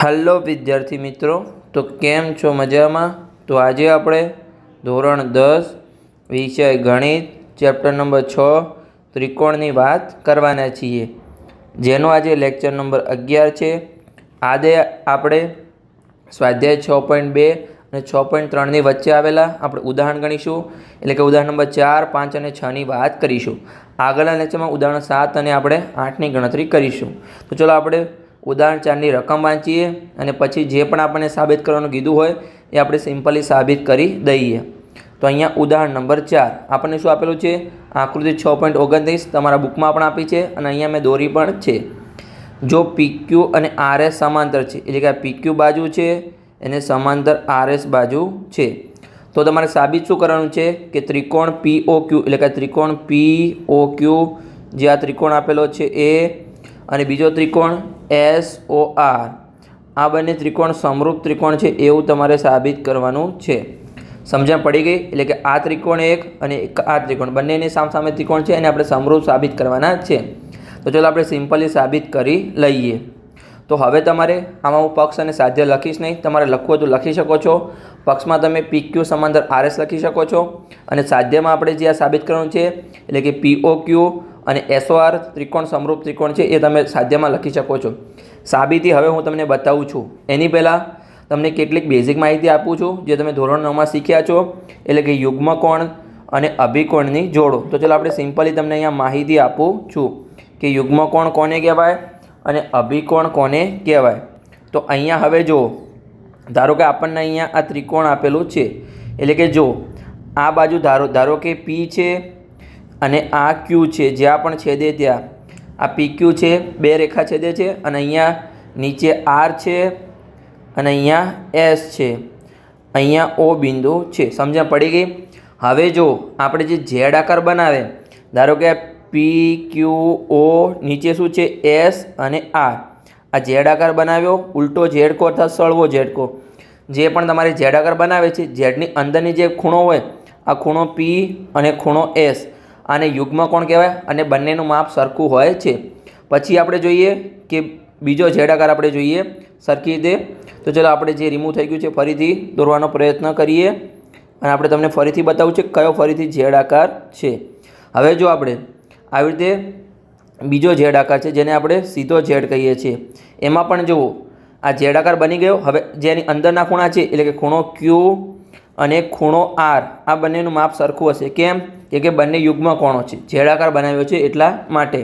Hello विद्यार्थी मित्रों, तो केम छो मजामा। तो आज આપણે ધોરણ 10 વિષય ગણિત ચેપ્ટર નંબર 6 ત્રિકોણની વાત કરવાના છીએ, જેનો આજે લેક્ચર નંબર 11 છે। આજે આપણે સ્વાધ્યાય 6.2 અને 6.3 ની વચ્ચે આવેલા આપણે ઉદાહરણ ગણીશું, એટલે કે ઉદાહરણ નંબર 4, 5 અને 6 ની વાત કરીશું। આગળના લેક્ચરમાં ઉદાહરણ 7 અને આપણે 8 ની ગણતરી કરીશું। તો ચલો આપણે ઉદાહરણ 4 ની રકમ વાંચીએ અને પછી જે પણ આપણને સાબિત કરવાનું કીધું હોય એ આપણે સિમ્પલી સાબિત કરી દઈએ। તો અહીંયા ઉદાહરણ નંબર 4 આપણને શું આપેલું છે? આકૃતિ 6.29 તમારા બુકમાં પણ આપી છે અને અહીંયા મેં દોરી પણ છે। જો PQ અને RS સમાંતર છે, એટલે કે આ PQ બાજુ છે એને સમાંતર RS બાજુ છે, તો તમારે સાબિત શું કરવાનું છે કે ત્રિકોણ POQ, એટલે કે ત્રિકોણ POQ જે આ ત્રિકોણ આપેલો છે એ અને બીજો ત્રિકોણ SOR, આ બંને ત્રિકોણ સમરૂપ ત્રિકોણ છે એવું તમારે સાબિત કરવાનું છે। સમજણ પડી ગઈ? એટલે કે આ ત્રિકોણ એક અને આ ત્રિકોણ બંનેની સામસામે ત્રિકોણ છે અને આપણે સમરૂપ સાબિત કરવાના છે। તો ચલો આપણે સિમ્પલી સાબિત કરી લઈએ। તો હવે તમારે આમાં હું પક્ષ અને સાધ્ય લખીશ નહીં, તમારે લખવું તો લખી શકો છો। પક્ષમાં તમે PQ સમાંતર RS લખી શકો છો અને સાધ્યમાં આપણે જે આ સાબિત કરવાનું છે એટલે કે POQ અને SOR ત્રિકોણ સમરૂપ ત્રિકોણ છે એ તમે સાધ્યમાં લખી શકો છો। સાબિતી હવે હું તમને બતાવું છું। એની પહેલાં તમને કેટલીક બેઝિક માહિતી આપું છું જે તમે ધોરણ 9માં શીખ્યા છો, એટલે કે યુગ્મકોણ અને અભિકોણની જોડો। તો ચલો આપણે સિમ્પલી તમને અહીંયા માહિતી આપું છું કે યુગ્મકોણ કોને કહેવાય અને અભિકોણ કોને કહેવાય। તો અહીંયા હવે જો ધારો કે આપણને અહીંયા આ ત્રિકોણ આપેલું છે, એટલે કે જો આ બાજુ ધારો કે P છે અને આ Q છે, જ્યાં પણ છેદે ત્યાં આ PQ છે, બે રેખા છેદે છે અને અહીંયા નીચે R છે અને અહીંયા S છે, અહીંયા O બિંદુ છે। સમજણ પડી ગઈ? હવે જો આપણે જે ઝેડ આકાર બનાવે, ધારો કે PQO નીચે શું છે S અને R, આ ઝેડ આકાર બનાવ્યો, ઉલટો ઝેડકો અથવા સળવો ઝેડકો જે પણ તમારે ઝેડ આકાર બનાવે છે, ઝેડની અંદરની જે ખૂણો હોય આ ખૂણો P અને ખૂણો S, આને યુગ્મકોણ કહેવાય અને બંનેનું માપ સરખું હોય છે। પછી આપણે જોઈએ કે બીજો ઝેડ આકાર આપણે જોઈએ સરખી રીતે। તો ચલો આપણે જે રિમૂવ થઈ ગયું છે ફરીથી દોરવાનો પ્રયત્ન કરીએ અને આપણે તમને ફરીથી બતાવું છે કયો ફરીથી ઝેડ આકાર છે। હવે જો આપણે આવી રીતે બીજો ઝેડ આકાર છે જેને આપણે સીધો ઝેડ કહીએ છીએ, એમાં પણ જુઓ આ ઝેડ આકાર બની ગયો। હવે જેની અંદરના ખૂણા છે એટલે કે ખૂણો Q અને ખૂણો R, આ બંનેનું માપ સરખું હશે। કેમ? કે બંને યુગ્મકોણો છે, ઝેડ આકાર બનાવ્યો છે એટલા માટે।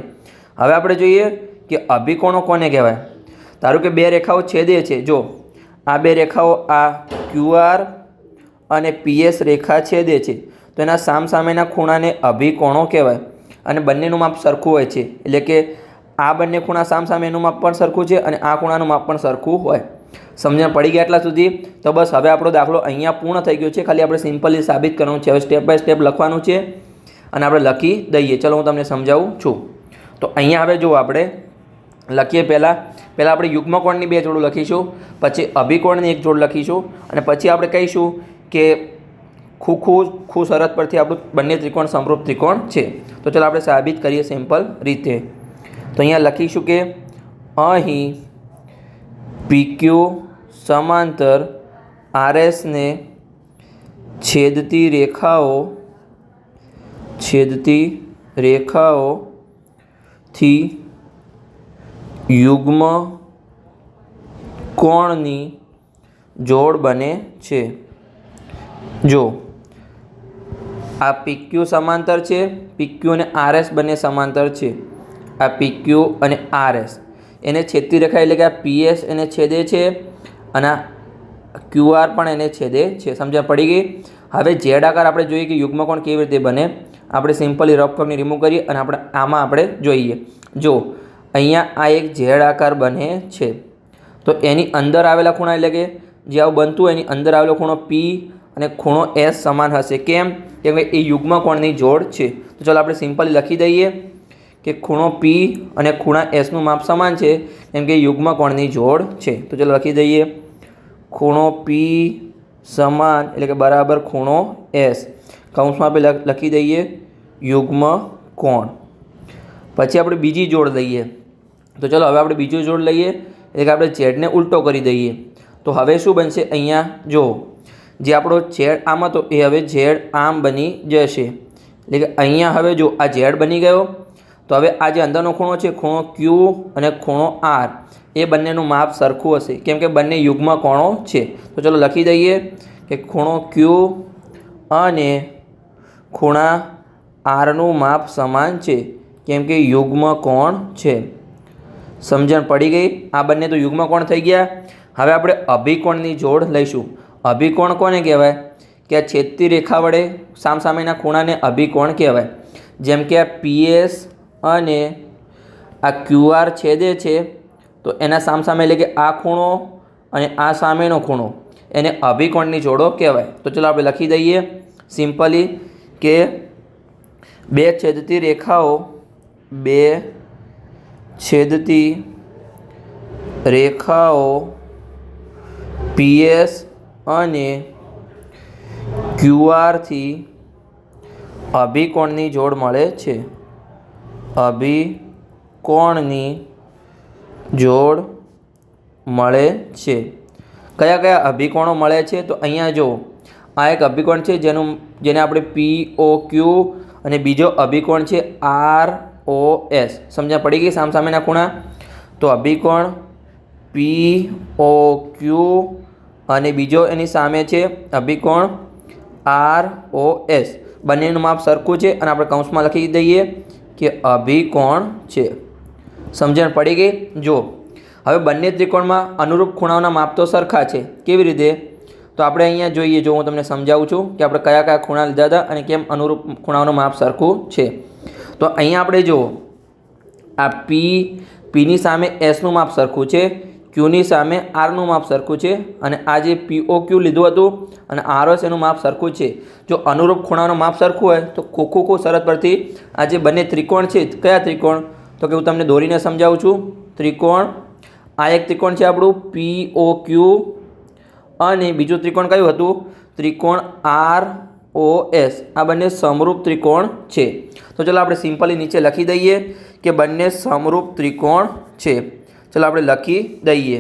હવે આપણે જોઈએ કે અભિકોણો કોને કહેવાય। ધારો કે બે રેખાઓ છેદે છે, જો આ બે રેખાઓ આ QR અને PS રેખા છેદે છે, તો એના સામસામેના ખૂણાને અભિકોણો કહેવાય અને બંનેનું માપ સરખું હોય છે, એટલે કે આ બંને ખૂણા સામસામેનું માપ પણ સરખું છે અને આ ખૂણાનું માપ પણ સરખું હોય। સમજણ પડી ગયા એટલા સુધી? તો બસ હવે આપણો દાખલો અહીંયા પૂર્ણ થઈ ગયો છે, ખાલી આપણે સિમ્પલી સાબિત કરવાનું છે। હવે સ્ટેપ બાય સ્ટેપ લખવાનું છે અને આપણે લખી દઈએ। ચલો હું તમને સમજાવું છું। તો અહીંયા હવે જો આપણે લખીએ, પહેલાં આપણે યુગ્મકોણની બે જોડો લખીશું, પછી અભિકોણની એક જોડ લખીશું અને પછી આપણે કહીશું કે ખૂ શરત પરથી આપણું બંને ત્રિકોણ સમરૂપ ત્રિકોણ છે। તો ચલો આપણે સાબિત કરીએ સિમ્પલ રીતે। તો અહીંયા લખીશું કે અહીં PQ સમાંતર RS ને છેદતી રેખાઓથી યુગ્મ કોણની જોડ બને છે। જો આ PQ સમાંતર છે, PQ અને RS બંને સમાંતર છે, આ PQ અને RS એને છેદતી રેખા એટલે કે આ PS એને છેદે છે અને આ QR પણ એને છેદે છે। સમજણ પડી ગઈ? હવે ઝેડ આકાર આપણે જોઈએ કે યુગ્મકોણ કેવી રીતે બને। આપણે સિમ્પલી રફ કર્વને રિમૂવ કરીએ અને આપણે જોઈએ। જો અહીંયા આ એક ઝેડ આકાર બને છે, તો એની અંદર આવેલા ખૂણા એટલે કે જે આવું બનતું હોય એની અંદર આવેલો ખૂણો P અને ખૂણો S સમાન હશે। કેમ? કે એ યુગ્મકોણની જોડ છે। તો ચાલો આપણે સિમ્પલી લખી દઈએ કે ખૂણો P અને ખૂણા Sનું માપ સમાન છે, કેમ કે યુગ્મકોણની જોડ છે। તો ચાલો લખી દઈએ ખૂણો P સમાન એટલે કે બરાબર ખૂણો S, કૌંસમાં આપણે લખી દઈએ યુગ્મકોણ। પછી આપણે બીજી જોડ લઈએ। તો ચલો હવે આપણે બીજો જોડ લઈએ, એટલે કે આપણે ઝેડને ઉલટો કરી દઈએ તો હવે શું બનશે? અહીંયા જો જે આપણો ઝેડ આમ હતો એ હવે ઝેડ આમ બની જશે, એટલે કે અહીંયા હવે જો આ ઝેડ બની ગયો તો હવે આ જે અંદરનો ખૂણો છે, ખૂણો ક્યુ અને ખૂણો આર, એ બંનેનું માપ સરખું હશે કેમ કે બંને યુગ્મ કોણો છે. તો ચલો લખી દઈએ કે ખૂણો ક્યુ અને ખૂણા આરનું માપ સમાન છે કેમ કે યુગ્મ કોણ છે. સમજણ પડી ગઈ? આ બંને તો યુગ્મ કોણ થઈ ગયા. હવે આપણે અભિકોણની જોડ લઈશું. અભિકોણ કોને કહેવાય? કે આ છેદતી રેખા વડે સામસામેના ખૂણાને અભિકોણ કહેવાય. જેમ કે આ PS અને આ QR છેદે છે તો એના સામસામે એટલે કે આ ખૂણો અને આ સામેનો ખૂણો એને અભિકોણની જોડો કહેવાય. તો ચલો આપણે લખી દઈએ સિમ્પલી કે બે છેદતી રેખાઓ PS અને QR થી અભિકોણની જોડ મળે છે. અભિકોણની જોડ મળે છે. કયા કયા અભિકોણો મળે છે? તો અહીંયા જો આ એક અભિકોણ છે જેને આપણે POQ અને બીજો અભિકોણ છે ROS. સમજણ પડી ગઈ? સામસામેના ખૂણા. તો અભિકોણ POQ અને બીજો એની સામે છે અભિકોણ ROS. બંનેનું માપ સરખું છે અને આપણે કૌંસમાં લખી દઈએ કે અભિકોણ છે. સમજણ પડી ગઈ? જો હવે બંને ત્રિકોણમાં અનુરૂપ ખૂણાઓના માપ તો સરખા છે. કેવી રીતે? તો આપણે અહીંયા જોઈએ, જો હું તમને સમજાવું છું કે આપણે કયા કયા ખૂણા લીધા હતા અને કેમ અનુરૂપ ખૂણાઓનું માપ સરખું છે. તો અહીંયા આપણે જુઓ આ Pની સામે Sનું માપ સરખું છે, Qની સામે Rનું માપ સરખું છે અને આ જે POQ લીધું હતું અને ROS એનું માપ સરખું છે. જો અનુરૂપ ખૂણાનું માપ સરખું હોય તો ખોખું શરત પરથી આ જે બંને ત્રિકોણ છે, કયા ત્રિકોણ? તો કે હું તમને દોરીને સમજાવું છું. ત્રિકોણ, આ એક ત્રિકોણ છે આપણું POQ અને બીજું ત્રિકોણ કયું હતું? ત્રિકોણ ROS. આ બંને સમરૂપ ત્રિકોણ છે. તો ચલો આપણે સિમ્પલી નીચે લખી દઈએ કે બંને સમરૂપ ત્રિકોણ છે. ચલો આપણે લખી દઈએ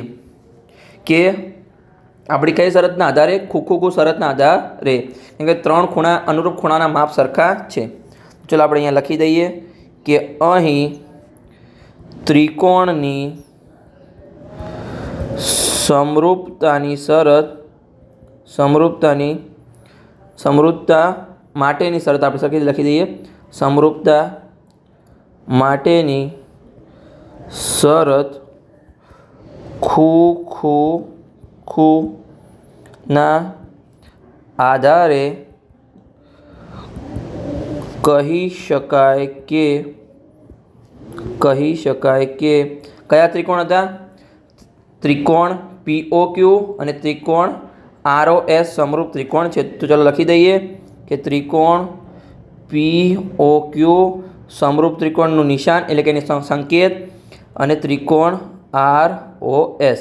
કે આપણી કઈ શરતના આધારે? ખોખું શરતના આધારે, કેમ કે ત્રણ ખૂણા અનુરૂપ ખૂણાના માપ સરખા છે. ચલો આપણે અહીંયા લખી દઈએ કે અહીં ત્રિકોણની સમરૂપતા માટેની શરત આપણે સરખી લખી દઈએ. સમરૂપતા માટેની શરત ખૂના આધારે કહી શકાય કે કયા ત્રિકોણ હતા? ત્રિકોણ POQ અને ત્રિકોણ ROS સમરૂપ ત્રિકોણ છે. તો ચાલો લખી દઈએ કે ત્રિકોણ POQ સમરૂપ ત્રિકોણનું નિશાન એટલે કે એની સંકેત અને ત્રિકોણ ROS.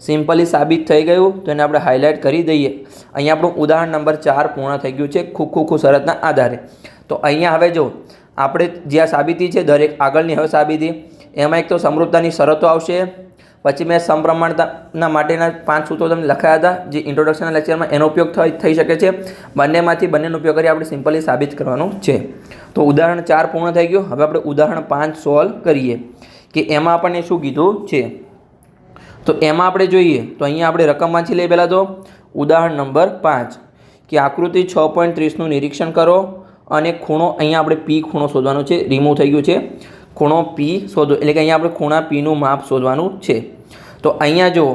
સિમ્પલી સાબિત થઈ ગયું. તો એને આપણે હાઇલાઇટ કરી દઈએ. અહીંયા આપણું ઉદાહરણ નંબર 4 પૂર્ણ થઈ ગયું છે ખોખું શરતના આધારે. તો અહીંયા હવે જો આપણે જે આ સાબિતી છે દરેક આગળની હવે સાબિતી એમાં એક તો સમરૂપતાની શરતો આવશે, પછી મેં સમપ્રમાણતાના માટેના 5 સૂત્રો તમને લખાયા હતા જે ઇન્ટ્રોડક્શનના લેક્ચરમાં એનો ઉપયોગ થઈ શકે છે. બંનેનો ઉપયોગ કરી આપણે સિમ્પલી સાબિત કરવાનું છે. તો ઉદાહરણ 4 પૂર્ણ થઈ ગયું. હવે આપણે ઉદાહરણ 5 સોલ્વ કરીએ કે એમાં આપણને શું કીધું છે. તો એમાં આપણે જોઈએ તો અહીંયા આપણે રકમ વાંચી લઈએ. પહેલાં તો ઉદાહરણ નંબર 5 કે આકૃતિ 6.30નું નિરીક્ષણ કરો અને ખૂણો, અહીંયા આપણે P ખૂણો શોધવાનો છે, રિમૂવ થઈ ગયું છે. ખૂણો P શોધો એટલે કે અહીંયા આપણે ખૂણા Pનું માપ શોધવાનું છે. તો અહીંયા જો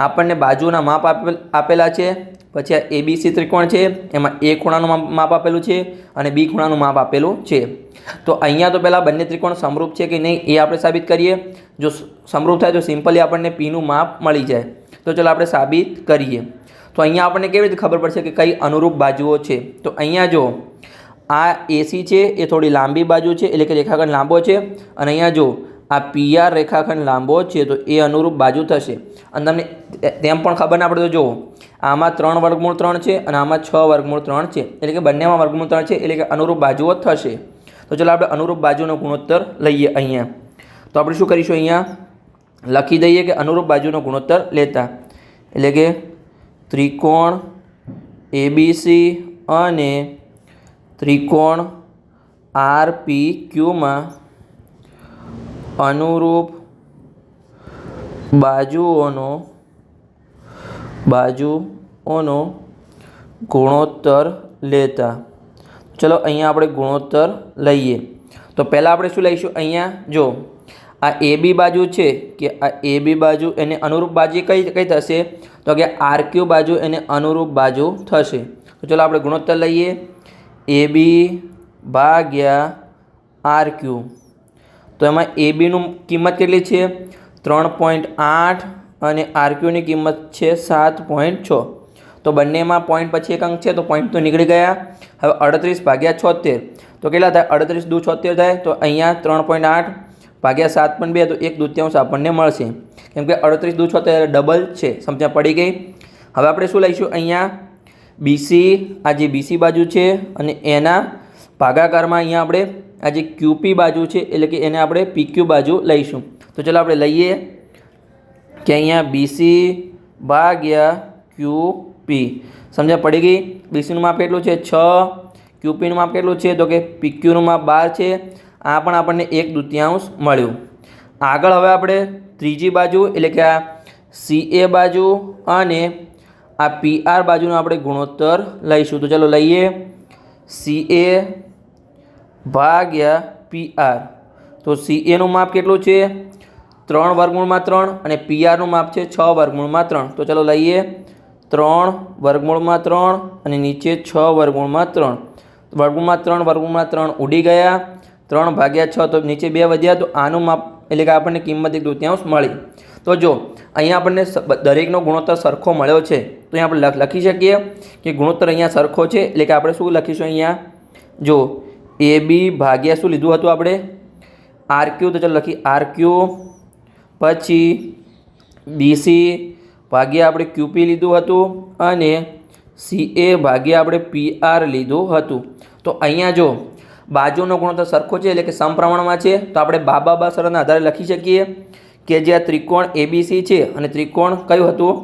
આપણને બાજુના માપ આપેલા છે, પછી આ ABC ત્રિકોણ છે એમાં A ખૂણાનું માપ આપેલું છે અને B ખૂણાનું માપ આપેલું છે. તો અહીંયા તો પહેલાં બંને ત્રિકોણ સમરૂપ છે કે નહીં એ આપણે સાબિત કરીએ. જો સમરૂપ થાય તો સિમ્પલી આપણને Pનું માપ મળી જાય. તો ચલો આપણે સાબિત કરીએ. તો અહીંયા આપણને કેવી રીતે ખબર પડશે કે કઈ અનુરૂપ બાજુઓ છે? તો અહીંયા જો આ AC છે એ થોડી લાંબી બાજુ છે એટલે કે રેખાખંડ લાંબો છે અને અહીંયા જો આ PR રેખાખંડ લાંબો છે તો એ અનુરૂપ બાજુ થશે. અને તમને તેમ પણ ખબર ના પડે તો જુઓ આમાં 3 વર્ગમૂળ 3 છે અને આમાં 6 વર્ગમૂળ 3 છે એટલે કે બંનેમાં વર્ગમૂળ 3 છે એટલે કે અનુરૂપ બાજુઓ થશે. તો ચલો આપણે અનુરૂપ બાજુનો ગુણોત્તર લઈએ અહીંયા. તો આપણે શું કરીશું? અહીંયા લખી દઈએ કે અનુરૂપ બાજુનો ગુણોત્તર લેતા, એટલે કે ત્રિકોણ એબીસી અને ત્રિકોણ આરપીક્યુમાં અનુરૂપ બાજુઓનો ગુણોત્તર લેતા. ચલો અહીંયા આપણે ગુણોત્તર લઈએ. તો પહેલાં આપણે શું લઈશું? અહીંયા જો આ એ બી બાજુ છે કે આ એ બી બાજુ એને અનુરૂપ બાજુ કઈ થશે? તો કે આરક્યુ બાજુ એને અનુરૂપ બાજુ થશે. તો ચલો આપણે ગુણોત્તર લઈએ. એ બી ભાગ્યા આરક્યુ. તો એમાં એ બીનું કિંમત કેટલી છે? 3.8 અને આરક્યુની કિંમત છે 7.6. તો બંનેમાં પોઈન્ટ પછી એક અંક છે તો પોઈન્ટ તો નીકળી ગયા. હવે 38 ભાગ્યા 76 તો કેટલા થાય? 38 દુ 76 થાય. તો અહીંયા 3.8 ભાગ્યા 7.2 તો 1/2 આપણને મળશે, કેમ કે 38 દુ 76 ડબલ છે. સમજ્યા પડી ગઈ? હવે આપણે શું લઈશું? અહીંયા બીસી, આ જે બીસી બાજુ છે અને એના ભાગાકારમાં અહીંયા આપણે આ જે ક્યુપી બાજુ છે એટલે કે એને આપણે પીક્યુ બાજુ લઈશું. તો ચલો આપણે લઈએ કે અહીંયા બીસી ભાગ્યા ક્યુપી. સમજ્યા પડી ગઈ? બીસીનું માપ કેટલું છે? 6. ક્યુપીનું માપ કેટલું છે? તો કે પીક્યુનું માપ 12 છે. આ પણ આપણને 1/2 મળ્યું. આગળ હવે આપણે ત્રીજી બાજુ એટલે કે આ CA બાજુ અને આ PR બાજુનો આપણે ગુણોત્તર લઈશું. તો ચલો લઈએ. CA ભાગ્યા PR. તો CAનું માપ કેટલું છે? 3/3 અને PRનું માપ છે 6/3. તો ચલો લઈએ. 3/3 અને નીચે 6/3. √3 ઉડી ગયા. 3/6 તો નીચે 2 વધ્યા. તો આનું માપ એટલે કે આપણને કિંમત 1/2 મળી. તો જો અહીંયા આપણને દરેકનો ગુણોત્તર સરખો મળ્યો છે તો અહીંયા આપણે લખી શકીએ કે ગુણોત્તર અહીંયા સરખો છે. એટલે કે આપણે શું લખીશું? અહીંયા જો એ બી ભાગ્યા શું લીધું હતું આપણે? આરક્યુ. તો ચાલો લખી આરક્યુ. પછી બીસી ભાગ્યા આપણે ક્યુપી લીધું હતું અને CA ભાગ્યા આપણે PR લીધું હતું. તો અહીંયા જો બાજુનો ગુણોત્તર સરખો છે એટલે કે સમપ્રમાણમાં છે તો આપણે બાબા શરતના આધારે લખી શકીએ કે જે આ ત્રિકોણ એબીસી છે અને ત્રિકોણ કયું હતું?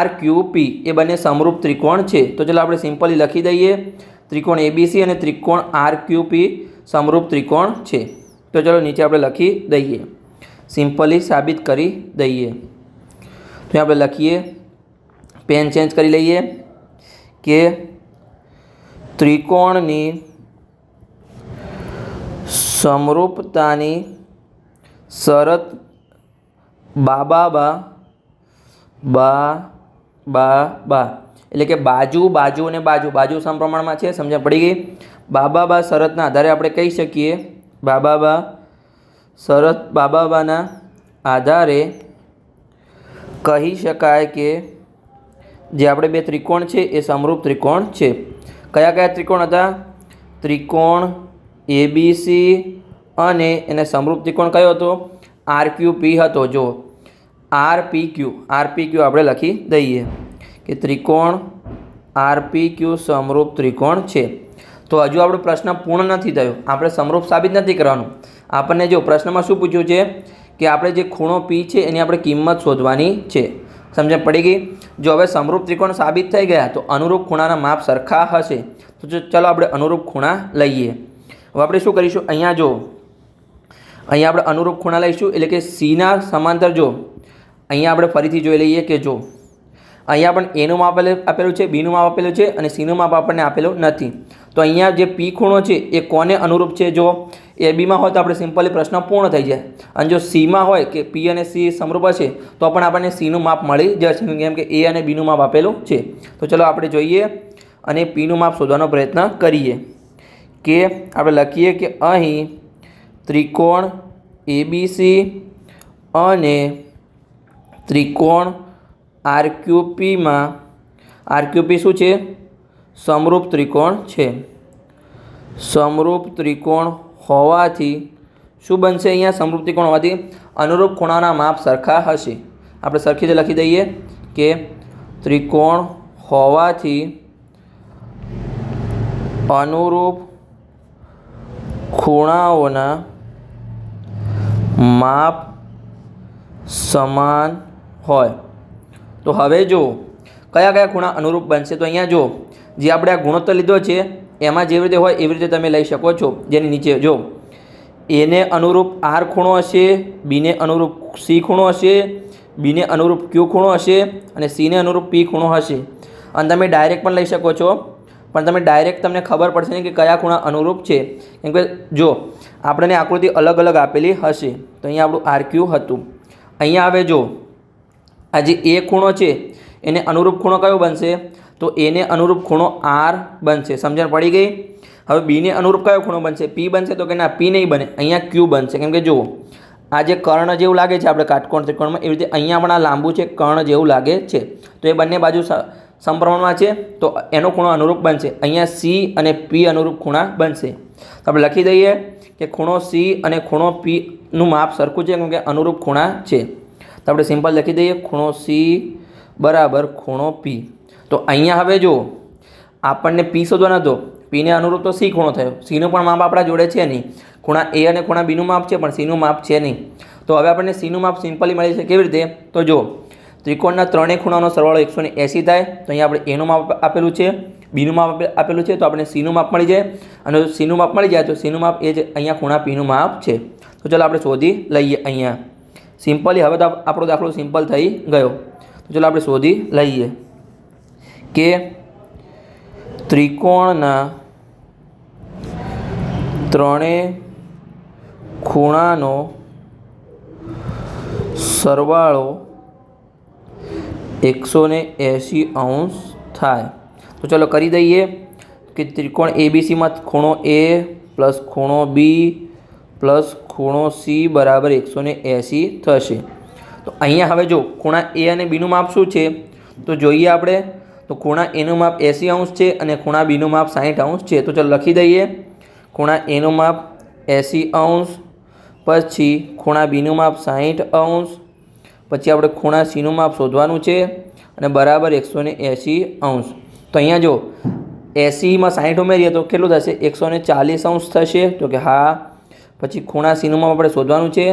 RQP. એ બંને સમરૂપ ત્રિકોણ છે. તો ચાલો આપણે સિમ્પલી લખી દઈએ ત્રિકોણ એબીસી અને ત્રિકોણ RQP સમરૂપ ત્રિકોણ છે. તો ચલો નીચે આપણે લખી દઈએ, સિમ્પલી સાબિત કરી દઈએ. તો આપણે લખીએ, પેન ચેન્જ કરી લઈએ કે ત્રિકોણની સમરૂપતાની શરત બા એટલે કે બાજુ અને બાજુ સમપ્રમાણમાં છે. સમજણ પડી ગઈ? બા શરતના આધારે આપણે કહી શકીએ બાબાના આધારે કહી શકાય કે જે આપણે બે ત્રિકોણ છે એ સમરૂપ ત્રિકોણ છે. કયા કયા ત્રિકોણ હતા? ત્રિકોણ એબીસી અને એને સમરૂપ ત્રિકોણ કયો હતો? RQP હતો. જો RPQ આપણે લખી દઈએ કે ત્રિકોણ RPQ સમરૂપ ત્રિકોણ છે. તો હજુ આપણો પ્રશ્ન પૂર્ણ નથી થયો, આપણે સમરૂપ સાબિત નથી કરવાનું. આપણને જો પ્રશ્નમાં શું પૂછ્યું છે કે આપણે જે ખૂણો P છે એની આપણે કિંમત શોધવાની છે. સમજણ પડી ગઈ? જો હવે સમરૂપ ત્રિકોણ સાબિત થઈ ગયા તો અનુરૂપ ખૂણાના માપ સરખા હશે. તો ચાલો આપણે અનુરૂપ ખૂણા લઈએ. હવે આપણે શું કરીશું? અહીંયા જો અહીંયા આપણે અનુરૂપ ખૂણા લઈશું એટલે કે Cના સમાંતર. જો અહીંયા આપણે ફરીથી જોઈ લઈએ કે જો અહીંયા પણ એનું માપ આપેલું છે, બીનું માપ આપેલું છે અને સીનું માપ આપણને આપેલું નથી. તો અહીંયા જે પી ખૂણો છે એ કોને અનુરૂપ છે? જો એ બીમાં હોય તો આપણે સિમ્પલી પ્રશ્ન પૂર્ણ થઈ જાય. અને જો સીમાં હોય કે પી અને સી સમરૂપ હશે તો પણ આપણને સીનું માપ મળી જશે, કેમ કે એ અને બીનું માપ આપેલું છે. તો ચલો આપણે જોઈએ અને પીનું માપ શોધવાનો પ્રયત્ન કરીએ કે આપણે લખીએ કે અહીં ત્રિકોણ એબીસી અને ત્રિકોણ આરક્યુપી શું છે? સમરૂપ ત્રિકોણ છે. સમરૂપ ત્રિકોણ હોવાથી શું બનશે? અહીંયા સમરૂપ ત્રિકોણ હોવાથી અનુરૂપ ખૂણાના માપ સરખા હશે. આપણે સરખી રીતે લખી દઈએ કે ત્રિકોણ હોવાથી અનુરૂપ ખૂણાઓના માપ સમાન હોય તો હવે જો કયા કયા ખૂણા અનુરૂપ બનશે તો અહીંયા જો જે આપણે આ ગુણોત્તર લીધો છે એમાં જેવી રીતે હોય એવી રીતે તમે લઈ શકો છો. જેની નીચે જો એને અનુરૂપ આર ખૂણો હશે, બીને અનુરૂપ સી ખૂણો હશે, બીને અનુરૂપ ક્યુ ખૂણો હશે અને સીને અનુરૂપ પી ખૂણો હશે. અને તમે ડાયરેક્ટ પણ લઈ શકો છો, પણ તમે ડાયરેક્ટ તમને ખબર પડશે નહીં કે કયા ખૂણા અનુરૂપ છે, કેમ કે જો આપણને આકૃતિ અલગ અલગ આપેલી હશે. તો અહીંયા આપણું આર ક્યુ હતું. અહીંયા હવે જો આ જે એ ખૂણો છે એને અનુરૂપ ખૂણો કયો બનશે તો એને અનુરૂપ ખૂણો આર બનશે. સમજણ પડી ગઈ? હવે બીને અનુરૂપ કયો ખૂણો બનશે? પી બનશે તો કે ના, પી નહીં બને, અહીંયા ક્યુ બનશે. કેમ કે જુઓ આ જે કર્ણ જેવું લાગે છે આપણે કાટકોણ ત્રિકોણમાં, એવી રીતે અહીંયા પણ આ લાંબુ છે, કર્ણ જેવું લાગે છે. તો એ બંને બાજુ સમપ્રમાણમાં છે તો એનો ખૂણો અનુરૂપ બનશે. અહીંયા સી અને પી અનુરૂપ ખૂણા બનશે. તો આપણે લખી દઈએ કે ખૂણો સી અને ખૂણો પીનું માપ સરખું છે, કેમ કે અનુરૂપ ખૂણા છે. તો આપણે સિમ્પલ લખી દઈએ ખૂણો સી બરાબર ખૂણો પી. તો અહીંયા હવે જો આપણને પી શોધવાનો હતો, પીને અનુરૂપ તો સી ખૂણો થયો, સીનું પણ માપ આપણા જોડે છે નહીં. ખૂણા એ અને ખૂણા બીનું માપ છે પણ સીનું માપ છે નહીં. તો હવે આપણને સીનું માપ સિમ્પલી મળી છે. કેવી રીતે? તો જો ત્રિકોણના ત્રણેય ખૂણાનો સરવાળો 180 થાય. તો અહીંયા આપણે એનું માપ આપેલું છે, બીનું માપ આપેલું છે, તો આપણે સીનું માપ મળી જાય. અને જો સીનું માપ મળી જાય તો સીનું માપ એ જ અહીંયા ખૂણા પીનું માપ છે. તો ચાલો આપણે શોધી લઈએ. અહીંયા સિમ્પલી હવે તો આપણો દાખલો સિમ્પલ થઈ ગયો. તો ચાલો આપણે શોધી લઈએ કે ત્રિકોણના ત્રણેય ખૂણાનો સરવાળો 180 થાય. તો ચાલો કરી દઈએ કે ત્રિકોણ એબીસીમાં ખૂણો એ પ્લસ ખૂણો બી પ્લસ ખૂણો સી બરાબર 180 થશે. તો અહીંયા હવે જો ખૂણા એ અને બીનું માપ શું છે તો જોઈએ આપણે. તો ખૂણા એનું માપ 80° છે અને ખૂણા બીનું માપ 60° છે. તો ચાલો લખી દઈએ ખૂણા એનું માપ 80°, પછી ખૂણા બીનું માપ 60°, પછી આપણે ખૂણા સીનું માપ શોધવાનું છે અને બરાબર 180°. તો અહીંયા જો 80માં 60 ઉમેરીએ તો કેટલું થશે? 140° થશે. તો કે હા. પછી ખૂણા સીનું માપ આપણે શોધવાનું છે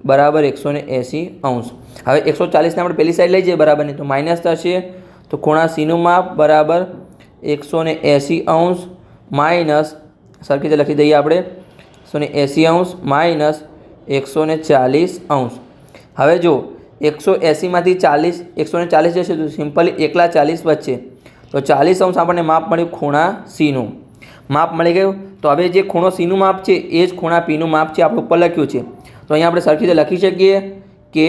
બરાબર 180°. હવે 140ને આપણે પેલી સાઈડ લઈ જઈએ બરાબરની, તો માઇનસ થશે. તો ખૂણા સીનું માપ બરાબર 180° માઇનસ સરખી રીતે લખી દઈએ આપણે 180° માઇનસ 140°. હવે જો 180માંથી 140 જશે તો સિમ્પલી એકલા 40 વચ્ચે, તો 40° આપણને માપ મળ્યું ખૂણા સીનું માપ મળી ગયું. તો હવે જે ખૂણો સીનું માપ છે એ જ ખૂણા પીનું માપ છે, આપણે ઉપર લખ્યું છે. તો અહીંયા આપણે સરખી રીતે લખી શકીએ કે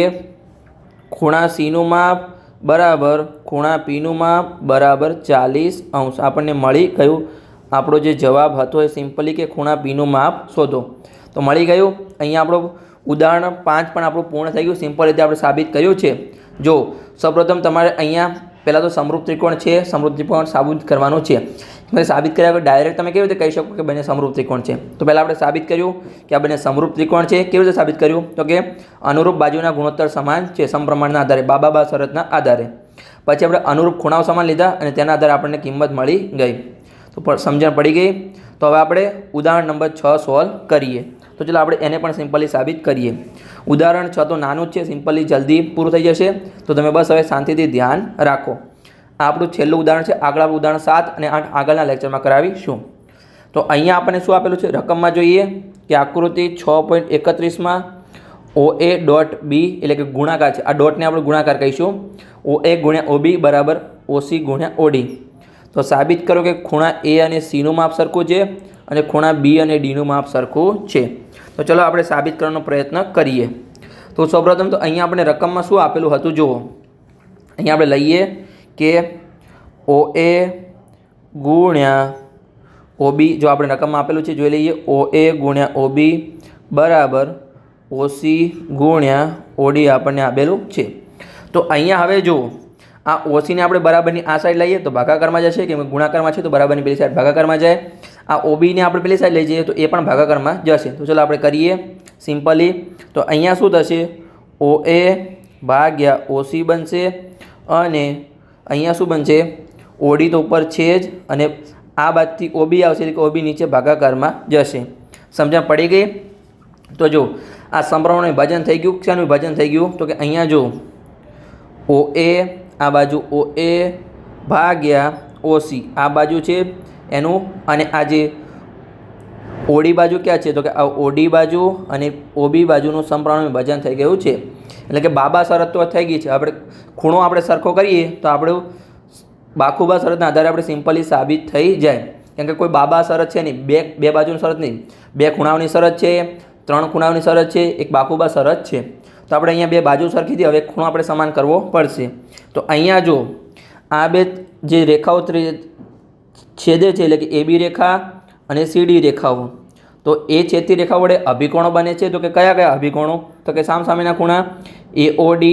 ખૂણા સીનું માપ બરાબર ખૂણા પીનું માપ બરાબર 40°. આપણને મળી ગયું. આપણો જે જવાબ હતો એ સિમ્પલી કે ખૂણા પીનું માપ શોધો. તો મળી ગયું. અહીંયા આપણો ઉદાહરણ 5 પણ આપણું પૂર્ણ થઈ ગયું. સિમ્પલ રીતે આપણે સાબિત કર્યું છે. જો સૌપ્રથમ તમારે અહીંયા પહેલાં તો સમરૂપ ત્રિકોણ છે, સમરૂપ ત્રિકોણ સાબિત કરવાનું છે. સાબિત કર્યા વગર ડાયરેક્ટ તમે કેવી રીતે કહી શકો કે બંને સમરૂપ ત્રિકોણ છે? તો પહેલાં આપણે સાબિત કર્યું કે આ બંને સમરૂપ ત્રિકોણ છે. કેવી રીતે સાબિત કર્યું? તો કે અનુરૂપ બાજુના ગુણોત્તર સમાન છે સમપ્રમાણના આધારે, બાબા શરતના આધારે. પછી આપણે અનુરૂપ ખૂણાઓ સમાન લીધા અને તેના આધારે આપણને કિંમત મળી ગઈ. તો સમજણ પડી ગઈ. તો હવે આપણે ઉદાહરણ નંબર 6 સોલ્વ કરીએ. તો ચાલો આપણે એને પણ સિમ્પલી સાબિત કરીએ. ઉદાહરણ 6 તો નાનું જ છે, સિમ્પલી જલ્દી પૂરું થઈ જશે. તો તમે બસ હવે શાંતિથી ધ્યાન રાખો. આ આપણું છેલ્લું ઉદાહરણ છે. આગળ આપણે ઉદાહરણ 7 અને 8 આગળના લેક્ચરમાં કરાવીશું. તો અહીંયા આપણને શું આપેલું છે? રકમમાં જોઈએ કે આકૃતિ 6.31માં OA ડોટ બી એટલે કે ગુણાકાર છે. આ ડોટને આપણે ગુણાકાર કહીશું. OA ગુણ્યા OB બરાબર OC ગુણ્યા OD. તો સાબિત કરો કે ખૂણા એ અને સીનું માપ સરખું છે અને ખૂણા બી અને ડીનું માપ સરખું છે. તો ચલો આપણે સાબિત કરવાનો પ્રયત્ન કરીએ. તો સૌપ્રથમ તો અહીંયા આપણે રકમમાં શું આપેલું હતું જુઓ. અહીંયા આપણે લઈએ કે OA ગુણ્યા OB, જો આપણે રકમમાં આપેલું છે જોઈ લઈએ. OA ગુણ્યા OB બરાબર OC ગુણ્યા OD આપણને આપેલું છે. તો અહીંયા હવે જુઓ આ OCને આપણે બરાબરની આ સાઈડ લઈએ તો ભાગાકારમાં જશે, કેમ કે ગુણાકારમાં છે તો બરાબરની પેલી સાઈડ ભાગાકારમાં જાય. આ OBને આપણે પેલી સાઈડ લઈ જઈએ તો એ પણ ભાગાકારમાં જશે. તો ચલો આપણે કરીએ સિમ્પલી. તો અહીંયા શું થશે? OA ભાગ્યા OC બનશે અને અહીંયા શું બનશે? OD તો ઉપર છે જ અને આ બાજુથી OB આવશે એટલે કે OB નીચે ભાગાકારમાં જશે. સમજણ પડી ગઈ? તો જો આ સમપ્રમાણ વિભાજન થઈ ગયું. શાનું વિભાજન થઈ ગયું? તો કે અહીંયા જો OA આ બાજુ OA ભાગ્યા OC આ બાજુ છે એનું, અને આ જે OD બાજુ ક્યાં છે? તો કે આ OD બાજુ અને OB બાજુનું સમપ્રમાણ વિભાજન થઈ ગયું છે. એટલે કે બાબા શરત તો થઈ ગઈ છે. આપણે ખૂણો આપણે સરખો કરીએ તો આપણું બાખુબા શરતના આધારે આપણે સિમ્પલી સાબિત થઈ જાય. કેમ કે કોઈ બાબા શરત છે નહીં, બે બાજુની શરત નહીં, 2 ખૂણાઓની શરત છે, 3 ખૂણાઓની શરત છે, એક બાખુબા શરત છે. તો આપણે અહીંયા 2 બાજુ સરખી હતી, હવે ખૂણો આપણે સમાન કરવો પડશે. તો અહીંયા જો આ 2 જે રેખાઓ છેદે છે એટલે કે AB રેખા અને CD રેખાઓ, તો એ છેદતી રેખા વડે અભિકોણો બને છે. તો કે કયા કયા અભિકોણો? તો કે સામસામેના ખૂણા AOD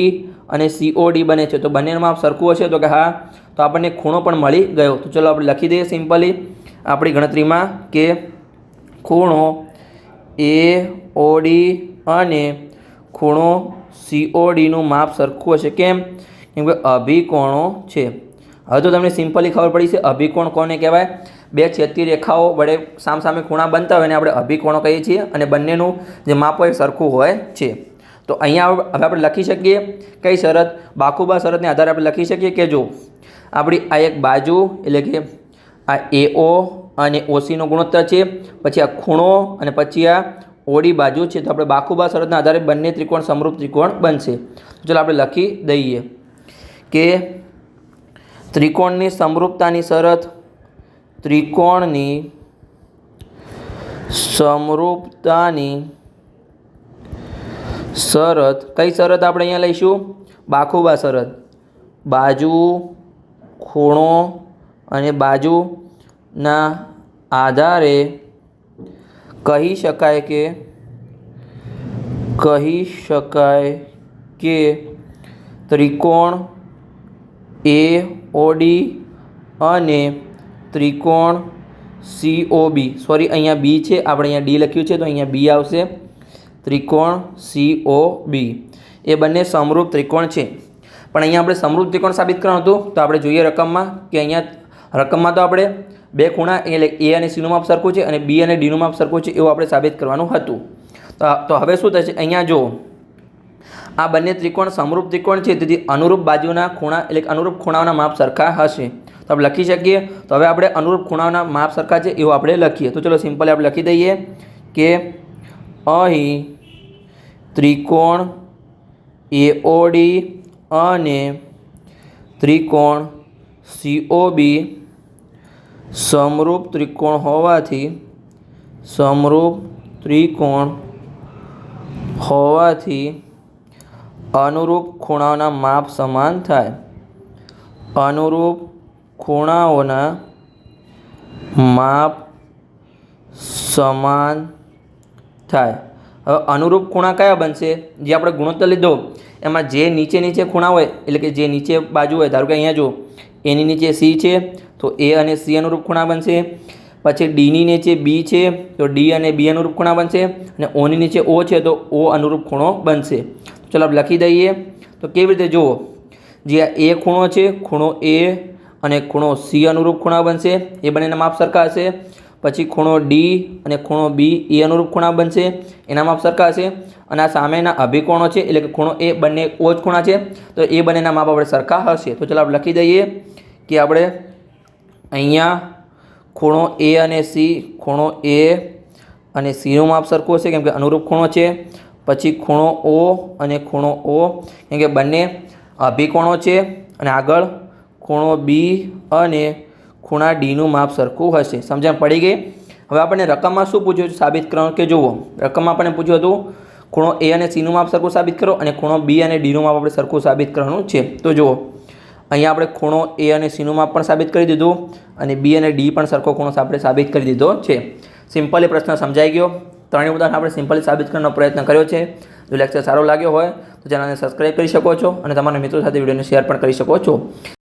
અને COD બને છે. તો બંનેનું માપ સરખું હશે? તો કે હા. તો આપણને ખૂણો પણ મળી ગયો. તો ચલો આપણે લખી દઈએ સિમ્પલી આપણી ગણતરીમાં કે ખૂણો AOD અને ખૂણો CODનું માપ સરખું હશે. કેમ? કેમ કે અભિકોણો છે. હવે તો તમને સિમ્પલી ખબર પડી છે અભિકોણ કોને કહેવાય. 2 છેદતી રેખાઓ વડે સામસામે ખૂણા બનતા હોય ને આપણે અભિકોણો કહીએ છીએ, અને બંનેનું જે માપ હોય સરખું હોય છે. તો અહીંયા હવે આપણે લખી શકીએ કઈ શરત? બાખુબા શરતને આધારે આપણે લખી શકીએ કે જો આપણી આ એક બાજુ એટલે કે આ AO અને OCનો ગુણોત્તર છે, પછી આ ખૂણો અને પછી આ OD બાજુ છે. તો આપણે બાખુબા શરતના આધારે બંને ત્રિકોણ સમરૂપ ત્રિકોણ બનશે. ચાલો આપણે લખી દઈએ કે ત્રિકોણની સમરૂપતાની શરત, ત્રિકોણની સમરૂપતાની શરત. કઈ શરત આપણે અહીંયા લઈશું? બાખુબા શરત. બાજુ, ખૂણો અને બાજુના આધારે કહી શકાય કે ત્રિકોણ AOD અને ત્રિકોણ COB, સોરી અહીંયા B છે, આપણે અહીંયા D લખ્યું છે તો અહીંયા B આવશે. ત્રિકોણ COB એ બંને સમરૂપ ત્રિકોણ છે. પણ અહીંયા આપણે સમરૂપ ત્રિકોણ સાબિત કરવાનું હતું. તો આપણે જોઈએ રકમમાં કે અહીંયા રકમમાં તો આપણે 2 ખૂણા એટલે A અને Cનું માપ સરખું છે અને B અને Dનું માપ સરખું છે એવું આપણે સાબિત કરવાનું હતું. તો હવે શું થશે? અહીંયા જો આ બંને ત્રિકોણ સમરૂપ ત્રિકોણ છે, તેથી અનુરૂપ બાજુના ખૂણા એટલે અનુરૂપ ખૂણાઓના માપ સરખા હશે. તો આપણે લખી શકીએ. તો હવે આપણે અનુરૂપ ખૂણાઓના માપ સરખા છે એવું આપણે લખીએ. તો ચલો સિમ્પલી આપણે લખી દઈએ કે અહીં ત્રિકોણ AOD અને ત્રિકોણ COB સમરૂપ ત્રિકોણ હોવાથી અનુરૂપ ખૂણાઓના માપ સમાન થાય. અનુરૂપ ખૂણાઓના માપ સમાન થાય. હવે અનુરૂપ ખૂણા કયા બનશે? જે આપણે ગુણોત્તર લીધો એમાં જે નીચે ખૂણા હોય એટલે કે જે નીચે બાજુ હોય, ધારો કે અહીંયા જો એની નીચે C છે તો A અને C અનુરૂપ ખૂણા બનશે. પછી Dની નીચે B છે તો D અને B અનુરૂપ ખૂણા બનશે, અને Oની નીચે O છે તો O અનુરૂપ ખૂણો બનશે. ચલો આપણે લખી દઈએ. તો કેવી રીતે જુઓ, જે આ A ખૂણો છે, ખૂણો A અને ખૂણો C અનુરૂપ ખૂણા બનશે, એ બંનેના માપ સરખા હશે. પછી ખૂણો D અને ખૂણો B એ અનુરૂપ ખૂણા બનશે, એના માપ સરખા હશે. અને આ સામેના અભિકોણો છે એટલે કે ખૂણો A બંને O જ ખૂણા છે તો એ બંનેના માપ આપણે સરખા હશે. તો ચાલો આપણે લખી દઈએ કે આપણે અહીંયા ખૂણો A અને C, ખૂણો A અને Cનું માપ સરખું હશે કેમ કે અનુરૂપ ખૂણો છે. પછી ખૂણો O અને ખૂણો O કેમ કે બંને અભિકોણો છે, અને આગળ ખૂણો B અને ખૂણા Dનું માપ સરખું હશે. સમજણ પડી ગઈ? હવે આપણને રકમમાં શું પૂછ્યું છે સાબિત કરવાનું કે જુઓ, રકમમાં આપણને પૂછ્યું હતું ખૂણો A અને Cનું માપ સરખું સાબિત કરો અને ખૂણો B અને Dનું માપ આપણે સરખું સાબિત કરવાનું છે. તો જુઓ અહીંયા આપણે ખૂણો A અને Cનું માપ પણ સાબિત કરી દીધું અને B અને D પણ સરખો ખૂણો આપણે સાબિત કરી દીધો છે. સિમ્પલી પ્રશ્ન સમજાઈ ગયો. 3 ઉદાહરણ આપણે સિમ્પલી સાબિત કરવાનો પ્રયત્ન કર્યો છે. જો લેક્ચર સારો લાગ્યો હોય તો ચેનલને સબસ્ક્રાઈબ કરી શકો છો અને તમારા મિત્રો સાથે વિડીયોને શેર પણ કરી શકો છો.